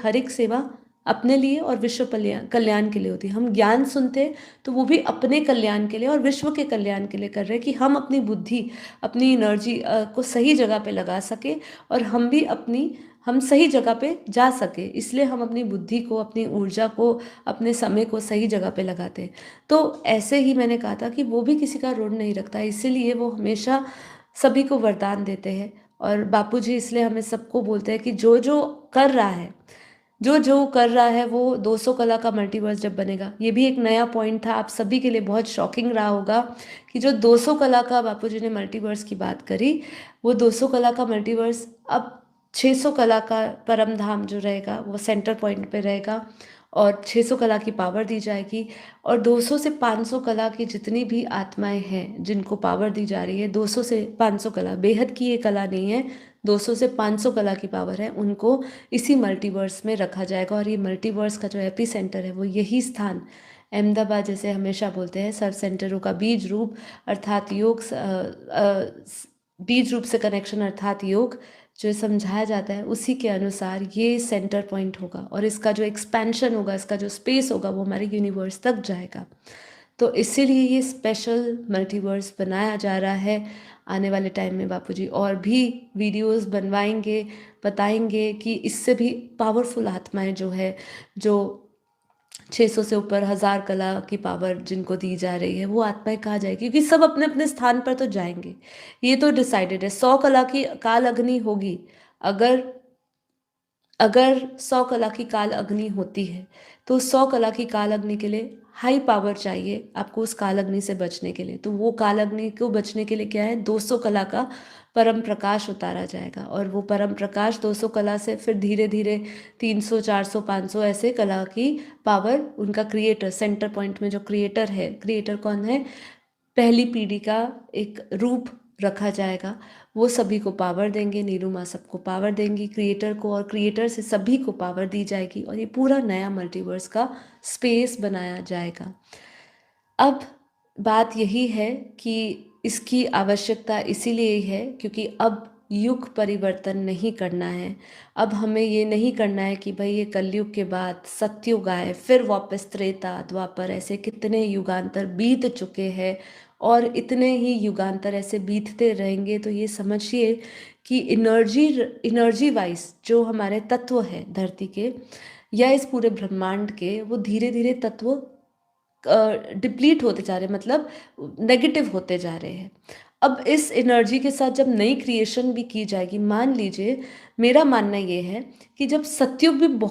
हर एक सेवा अपने लिए और विश्व कल्याण के लिए होती है। हम ज्ञान सुनते हैं तो वो भी अपने कल्याण के लिए और विश्व के कल्याण के लिए कर रहे हैं कि हम अपनी बुद्धि, अपनी एनर्जी को सही जगह पे लगा सके और हम सही जगह पे जा सके। इसलिए हम अपनी बुद्धि को, अपनी ऊर्जा को, अपने समय को सही जगह पे लगाते हैं। तो ऐसे ही मैंने कहा था कि वो भी किसी का ऋण नहीं रखता, इसीलिए वो हमेशा सभी को वरदान देते हैं। और बापूजी इसलिए हमें सबको बोलते हैं कि जो जो कर रहा है, जो जो कर रहा है, वो 200 कला का मल्टीवर्स जब बनेगा। ये भी एक नया पॉइंट था, आप सभी के लिए बहुत शॉकिंग रहा होगा कि जो 200 कला का बापूजी ने मल्टीवर्स की बात करी, वो 200 कला का मल्टीवर्स अब 600 कला का परम धाम जो रहेगा वो सेंटर पॉइंट पे रहेगा और 600 कला की पावर दी जाएगी। और 200 से 500 कला की जितनी भी आत्माएं हैं जिनको पावर दी जा रही है, 200 से 500 कला, बेहद की ये कला नहीं है, 200 से 500 कला की पावर है, उनको इसी मल्टीवर्स में रखा जाएगा। और ये मल्टीवर्स का जो एपी सेंटर है वो यही स्थान अहमदाबाद, जैसे हमेशा बोलते हैं, सर्व सेंटरों का बीज रूप अर्थात योग, बीज रूप से कनेक्शन अर्थात योग जो समझाया जाता है, उसी के अनुसार ये सेंटर पॉइंट होगा और इसका जो एक्सपेंशन होगा, इसका जो स्पेस होगा, वो हमारे यूनिवर्स तक जाएगा। तो इसीलिए ये स्पेशल मल्टीवर्स बनाया जा रहा है। आने वाले टाइम में बापूजी और भी वीडियोस बनवाएंगे, बताएंगे कि इससे भी पावरफुल आत्माएं जो है, जो 600 से ऊपर 1000 कला की पावर जिनको दी जा रही है, वो आत्माएं कहाँ जाएगी, क्योंकि सब अपने अपने स्थान पर तो जाएंगे, ये तो डिसाइडेड है। 100 कला की काल अग्नि होगी, अगर अगर 100 कला की काल अग्नि होती है तो 100 कला की काल अग्नि के लिए हाई पावर चाहिए आपको उस काल अग्नि से बचने के लिए। तो वो काल अग्नि को बचने के लिए क्या है, 200 कला का परम प्रकाश उतारा जाएगा और वो परम प्रकाश 200 कला से फिर धीरे धीरे 300, 400, 500 ऐसे कला की पावर, उनका क्रिएटर, सेंटर पॉइंट में जो क्रिएटर है, क्रिएटर कौन है, पहली पीढ़ी का एक रूप रखा जाएगा, वो सभी को पावर देंगे। नीरू माँ सबको पावर देंगी, क्रिएटर को, और क्रिएटर से सभी को पावर दी जाएगी और ये पूरा नया मल्टीवर्स का स्पेस बनाया जाएगा। अब बात यही है कि इसकी आवश्यकता इसीलिए है क्योंकि अब युग परिवर्तन नहीं करना है। अब हमें ये नहीं करना है कि भाई ये कलयुग के बाद सतयुग आए, फिर वापस त्रेता द्वापर, ऐसे कितने युगांतर बीत चुके हैं और इतने ही युगांतर ऐसे बीतते रहेंगे। तो ये समझिए कि एनर्जी वाइज जो हमारे तत्व है धरती के या इस पूरे ब्रह्मांड के, वो धीरे धीरे तत्व डिप्लीट होते जा रहे हैं, मतलब नेगेटिव होते जा रहे हैं। अब इस एनर्जी के साथ जब नई क्रिएशन भी की जाएगी, मान लीजिए, मेरा मानना ये है कि जब सतयुग भी